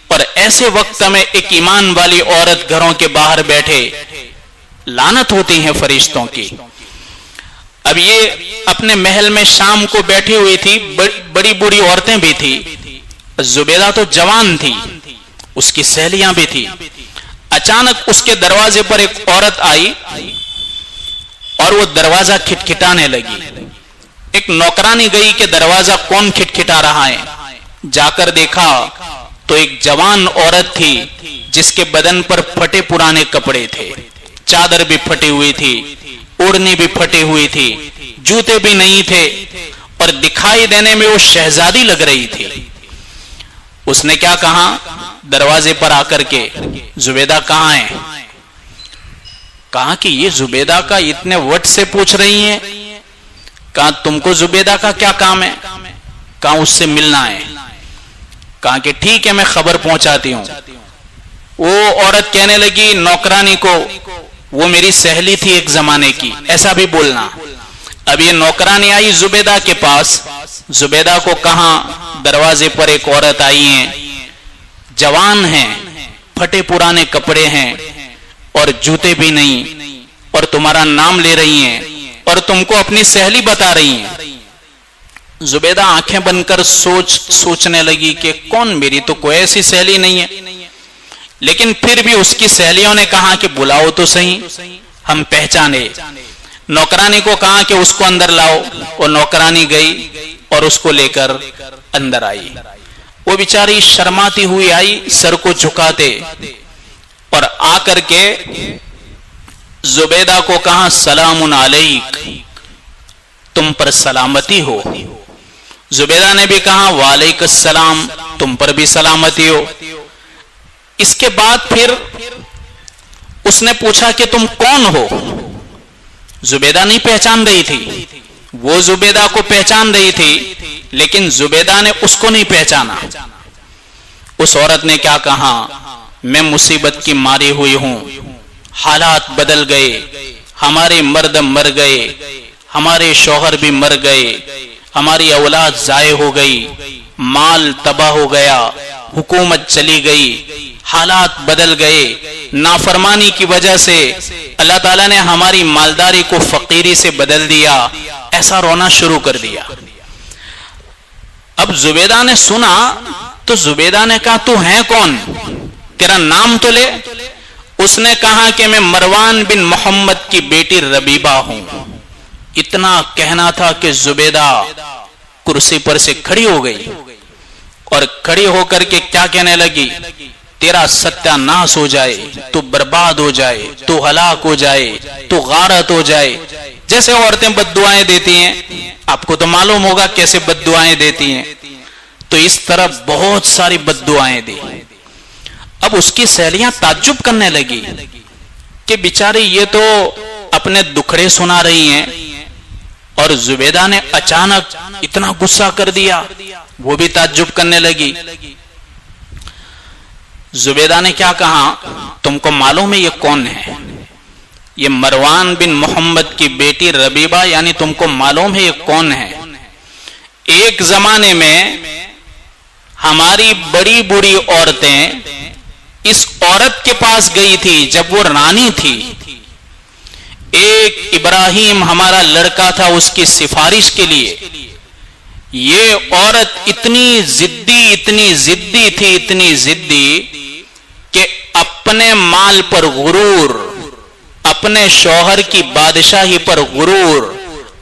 اور ایسے وقت میں ایک ایمان والی عورت گھروں کے باہر بیٹھے، لعنت ہوتی ہیں فرشتوں کی. اب یہ اپنے محل میں شام کو بیٹھی ہوئی تھی، بڑی بڑی عورتیں بھی تھی. زبیدہ تو جوان تھی، اس کی سہیلیاں بھی تھی. اچانک اس کے دروازے پر ایک عورت آئی اور وہ دروازہ کھٹکھٹانے لگی. ایک نوکرانی گئی کہ دروازہ کون کھٹکھٹا رہا ہے. جا کر دیکھا تو ایک جوان عورت تھی جس کے بدن پر پھٹے پرانے کپڑے تھے، چادر بھی پھٹی ہوئی تھی، اوڑھنی بھی پھٹی ہوئی تھی، جوتے بھی نہیں تھے، اور دکھائی دینے میں وہ شہزادی لگ رہی تھی. اس نے کیا کہا دروازے پر آ کر کے، زبیدہ کہاں ہے؟ کہا کہ یہ زبیدہ کا اتنے وٹ سے پوچھ رہی ہیں. کہا تم کو زبیدہ کا کیا کام ہے؟ کہا اس سے ملنا ہے. کہا کہ ٹھیک ہے میں خبر پہنچاتی ہوں. وہ عورت کہنے لگی نوکرانی کو، وہ میری سہیلی تھی ایک زمانے کی، ایسا بھی بولنا. اب یہ نوکرانی آئی زبیدہ کے پاس. زبیدہ کو کہاں دروازے پر ایک عورت آئی ہیں، جوان ہیں، پھٹے پرانے کپڑے ہیں اور جوتے بھی نہیں، اور تمہارا نام لے رہی ہیں اور تم کو اپنی سہیلی بتا رہی ہیں. زبیدہ آنکھیں بند کر سوچنے لگی کہ کون، میری تو کوئی ایسی سہیلی نہیں ہے. لیکن پھر بھی اس کی سہیلیوں نے کہا کہ بلاؤ تو صحیح، ہم پہچانے. نوکرانی کو کہا کہ اس کو اندر لاؤ. اور نوکرانی گئی اور اس کو لے کر اندر آئی. وہ بیچاری شرماتی ہوئی آئی سر کو جھکاتے، اور آ کر کے زبیدہ کو کہا سلام علیک، تم پر سلامتی ہو. زبیدہ نے بھی کہا وعلیکم السلام، تم پر بھی سلامتی ہو. اس کے بعد پھر اس نے پوچھا کہ تم کون ہو؟ زبیدہ نہیں پہچان رہی تھی. وہ زبیدہ کو پہچان رہی تھی لیکن زبیدہ نے اس کو نہیں پہچانا. اس عورت نے کیا کہا، میں مصیبت کی ماری ہوئی ہوں، حالات بدل گئے، ہمارے مرد مر گئے، ہمارے شوہر بھی مر گئے، ہماری اولاد ضائع ہو گئی، مال تباہ ہو گیا، حکومت چلی گئی، حالات بدل گئے. نافرمانی کی وجہ سے اللہ تعالیٰ نے ہماری مالداری کو فقیری سے بدل دیا. ایسا رونا شروع کر دیا. اب زبیدہ نے سنا تو زبیدہ نے کہا تو ہے کون، تیرا نام تو لے. اس نے کہا کہ میں مروان بن محمد کی بیٹی ربیبہ ہوں. اتنا کہنا تھا کہ زبیدہ کرسی پر سے کھڑی ہو گئی اور کھڑی ہو کر کے کیا کہنے لگی، تیرا ستیہ ناس ہو جائے، تو برباد ہو جائے، تو ہلاک ہو جائے، تو غارت ہو جائے. جیسے عورتیں بد دعائیں دیتی ہیں، آپ کو تو معلوم ہوگا کیسے بد دعائیں دیتی ہیں، تو اس طرح بہت ساری بد دعائیں دی. اب اس کی سہیلیاں تعجب کرنے لگی کہ بیچاری یہ تو اپنے دکھڑے سنا رہی ہیں اور زبیدہ نے اچانک اتنا غصہ کر دیا. وہ بھی تعجب کرنے لگی. زبیدہ نے کیا کہا، تم کو معلوم ہے یہ کون ہے؟ یہ مروان بن محمد کی بیٹی ربیبہ، یعنی تم کو معلوم ہے یہ کون ہے؟ ایک زمانے میں ہماری بڑی بڑی عورتیں اس عورت کے پاس گئی تھی جب وہ رانی تھی. ایک ابراہیم ہمارا لڑکا تھا اس کی سفارش کے لیے. یہ عورت اتنی ضدی تھی کہ اپنے مال پر غرور، اپنے شوہر کی بادشاہی پر غرور،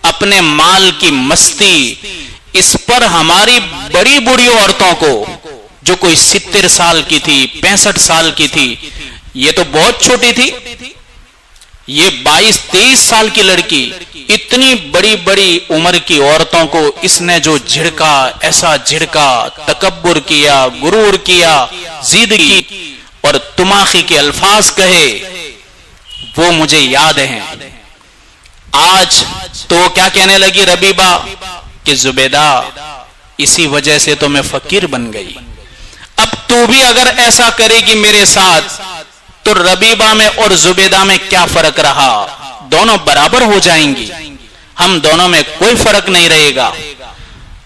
اپنے مال کی مستی، اس پر ہماری بڑی بڑی عورتوں کو جو کوئی 70 سال کی تھی، 65 سال کی تھی، یہ تو بہت چھوٹی تھی، یہ 22-23 سال کی لڑکی، اتنی بڑی بڑی عمر کی عورتوں کو اس نے جو جھڑکا، ایسا جھڑکا، تکبر کیا، غرور کیا، ضد کی اور تماخی کے الفاظ کہے، وہ مجھے یاد ہیں. آج تو کیا کہنے لگی ربیبہ کہ زبیدہ اسی وجہ سے تو میں فقیر بن گئی، اب تو بھی اگر ایسا کرے گی میرے ساتھ تو ربیبہ میں اور زبیدہ میں کیا فرق رہا؟ دونوں برابر ہو جائیں گی، ہم دونوں میں کوئی فرق نہیں رہے گا.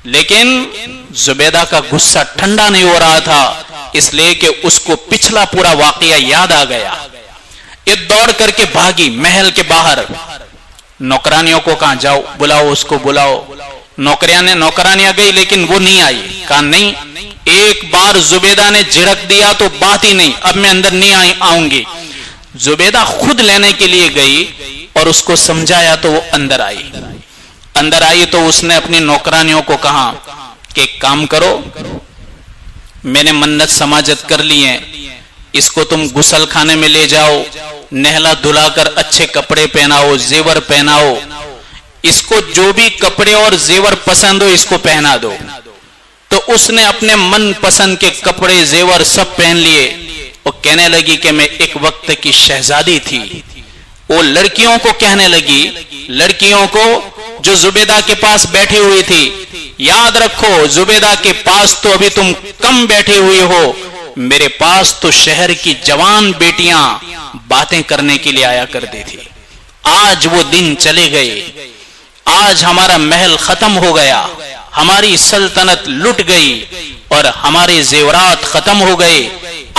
لیکن زبیدہ کا غصہ ٹھنڈا نہیں ہو رہا تھا، اس لیے کہ اس کو پچھلا پورا واقعہ یاد آ گیا. یہ دوڑ کر کے بھاگی محل کے باہر. نوکرانیوں کو کہاں جاؤ، بلاؤ اس کو بلاؤ. نوکرانیاں گئی لیکن وہ نہیں آئی. کہا نہیں، ایک بار زبیدہ نے جھڑک دیا تو بات ہی نہیں، اب میں اندر نہیں آؤں گی. زبیدہ خود لینے کے لیے گئی اور اس کو سمجھایا تو وہ اندر آئی تو اس نے اپنی نوکرانیوں کو کہا کہ ایک کام کرو، میں نے منت سماجت کر لی ہے، اس کو تم غسل خانے میں لے جاؤ، نہلا دھلا کر اچھے کپڑے پہناؤ، زیور پہناؤ، اس کو جو بھی کپڑے اور زیور پسند ہو اس کو پہنا دو. تو اس نے اپنے من پسند کے کپڑے زیور سب پہن لیے. وہ کہنے لگی کہ میں ایک وقت کی شہزادی تھی. وہ لڑکیوں کو کہنے لگی، لڑکیوں کو جو زبیدہ کے پاس بیٹھی ہوئی تھی، یاد رکھو زبیدہ کے پاس تو ابھی تم کم بیٹھے ہوئے ہو، میرے پاس تو شہر کی جوان بیٹیاں باتیں کرنے کے لیے آیا کرتی تھی. آج وہ دن چلے گئے، آج ہمارا محل ختم ہو گیا، ہماری سلطنت لٹ گئی اور ہمارے زیورات ختم ہو گئے.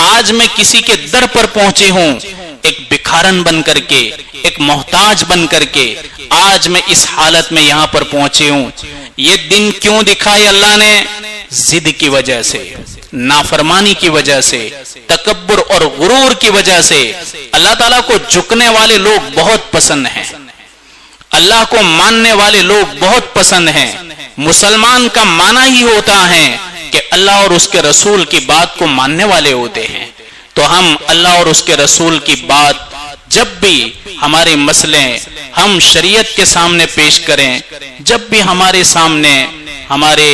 آج میں کسی کے در پر پہنچی ہوں، ایک بکھارن بن کر کے، ایک محتاج بن کر کے، آج میں اس حالت میں یہاں پر پہنچی ہوں. یہ دن کیوں دکھائے اللہ نے؟ ضد کی وجہ سے، نافرمانی کی وجہ سے، تکبر اور غرور کی وجہ سے. اللہ تعالیٰ کو جھکنے والے لوگ بہت پسند ہیں، اللہ کو ماننے والے لوگ بہت پسند ہیں. مسلمان کا معنی ہی ہوتا ہے کہ اللہ اور اس کے رسول کی بات کو ماننے والے ہوتے ہیں. تو ہم اللہ اور اس کے رسول کی بات جب بھی ہمارے مسئلے ہم شریعت کے سامنے پیش کریں، جب بھی ہمارے سامنے ہمارے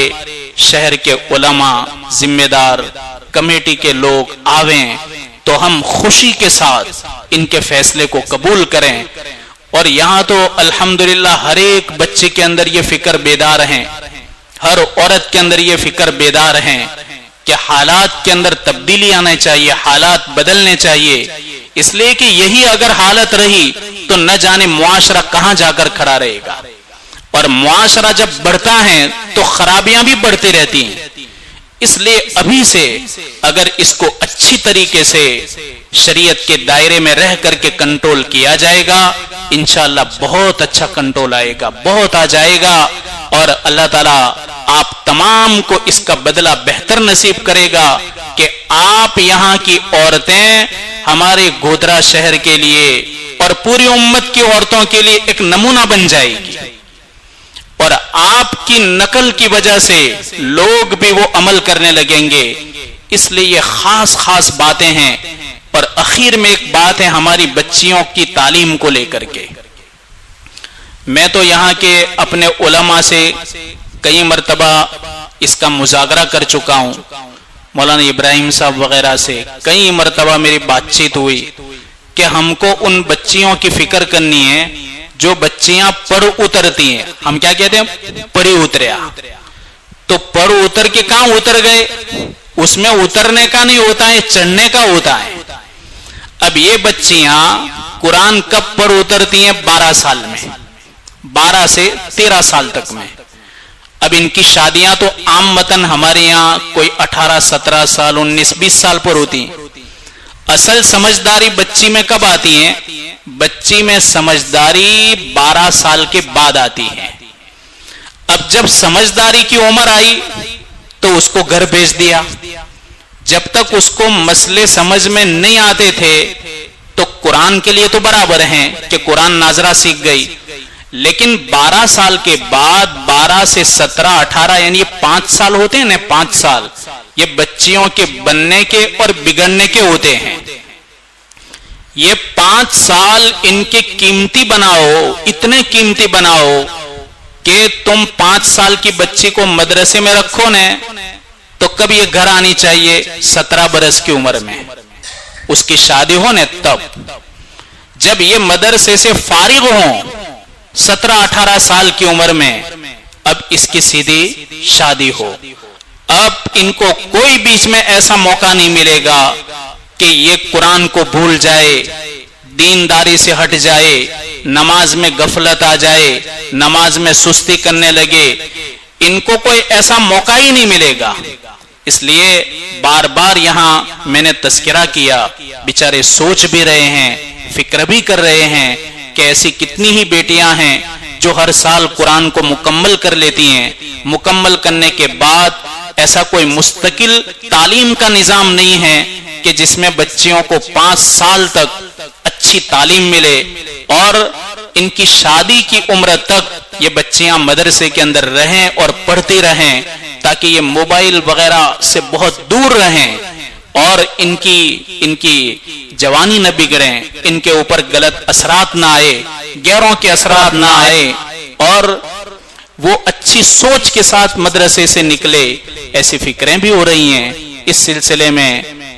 شہر کے علماء، ذمہ دار، کمیٹی کے لوگ آویں تو ہم خوشی کے ساتھ ان کے فیصلے کو قبول کریں. اور یہاں تو الحمدللہ ہر ایک بچے کے اندر یہ فکر بیدار ہیں، ہر عورت کے اندر یہ فکر بیدار ہیں کہ حالات کے اندر تبدیلی آنا چاہیے، حالات بدلنے چاہیے. اس لیے کہ یہی اگر حالت رہی تو نہ جانے معاشرہ کہاں جا کر کھڑا رہے گا. اور معاشرہ جب بڑھتا ہے تو خرابیاں بھی بڑھتی رہتی ہیں. اس لیے ابھی سے اگر اس کو اچھی طریقے سے شریعت کے دائرے میں رہ کر کے کنٹرول کیا جائے گا، انشاءاللہ بہت اچھا کنٹرول آئے گا، بہت آ جائے گا. اور اللہ تعالیٰ آپ تمام کو اس کا بدلہ بہتر نصیب کرے گا کہ آپ یہاں کی عورتیں ہمارے گودرا شہر کے لیے اور پوری امت کی عورتوں کے لیے ایک نمونہ بن جائے گی. اور آپ کی نقل کی وجہ سے لوگ بھی وہ عمل کرنے لگیں گے. اس لیے یہ خاص خاص باتیں ہیں. اور اخیر میں ایک بات ہے ہماری بچیوں کی تعلیم کو لے کر کے. میں تو یہاں کے اپنے علماء سے کئی مرتبہ اس کا مذاکرہ کر چکا ہوں، مولانا ابراہیم صاحب وغیرہ سے کئی مرتبہ میری بات چیت ہوئی کہ ہم کو ان بچیوں کی فکر کرنی ہے جو بچیاں پڑھ اترتی ہیں. ہم کیا کہتے ہیں؟ پڑھی اتریا. تو پڑھ اتر کے کہاں اتر گئے؟ اس میں اترنے کا نہیں ہوتا ہے، چڑھنے کا ہوتا ہے. اب یہ بچیاں قرآن کب پڑھ اترتی ہیں؟ 12 سال میں، 12 سے 13 سال تک میں. اب ان کی شادیاں تو عام متن ہمارے یہاں کوئی 18 17 سال 19 20 سال پر ہوتی ہیں. اصل سمجھداری بچی میں کب آتی ہے؟ بچی میں سمجھداری 12 سال کے بعد آتی ہے۔ اب جب سمجھداری کی عمر آئی تو اس کو گھر بھیج دیا۔ جب تک اس کو مسئلے سمجھ میں نہیں آتے تھے تو قرآن کے لیے تو برابر ہیں کہ قرآن ناظرہ سیکھ گئی، لیکن 12 سال کے بعد 12 سے 17 18 یعنی 5 سال ہوتے ہیں نا، 5 سال یہ بچیوں کے بننے کے اور بگڑنے کے ہوتے ہیں۔ یہ 5 سال ان کے قیمتی بناؤ، اتنے قیمتی بناؤ کہ تم 5 سال کی بچی کو مدرسے میں رکھو نا تو کب یہ گھر آنی چاہیے؟ 17 برس کی عمر میں اس کی شادی ہو نا تب۔ جب یہ مدرسے سے فارغ ہوں 17 18 سال کی عمر میں، اب اس کی سیدھی شادی ہو۔ اب ان کو کوئی بیچ میں ایسا موقع نہیں ملے گا کہ یہ قرآن کو بھول جائے، دینداری سے ہٹ جائے، نماز میں غفلت آ جائے، نماز میں سستی کرنے لگے۔ ان کو کوئی ایسا موقع ہی نہیں ملے گا۔ اس لیے بار بار یہاں میں نے تذکرہ کیا، بیچارے سوچ بھی رہے ہیں، فکر بھی کر رہے ہیں کہ ایسی کتنی ہی بیٹیاں ہیں جو ہر سال قرآن کو مکمل کر لیتی ہیں، مکمل کرنے کے بعد ایسا کوئی مستقل تعلیم کا نظام نہیں ہے کہ جس میں بچیوں کو 5 سال تک اچھی تعلیم ملے اور ان کی شادی کی عمر تک یہ بچیاں مدرسے کے اندر رہیں اور پڑھتی رہیں، تاکہ یہ موبائل وغیرہ سے بہت دور رہیں اور ان کی جوانی نہ بگڑیں، ان کے اوپر غلط اثرات نہ آئے، غیروں کے اثرات نہ آئے، اور وہ اچھی سوچ کے ساتھ مدرسے سے نکلے۔ ایسی فکریں بھی ہو رہی ہیں۔ اس سلسلے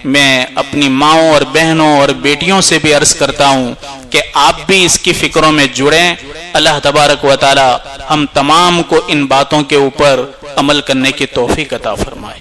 میں اپنی ماؤں اور بہنوں اور بیٹیوں سے بھی عرض کرتا ہوں کہ آپ بھی اس کی فکروں میں جڑیں۔ اللہ تبارک و تعالی ہم تمام کو ان باتوں کے اوپر عمل کرنے کی توفیق عطا فرمائے۔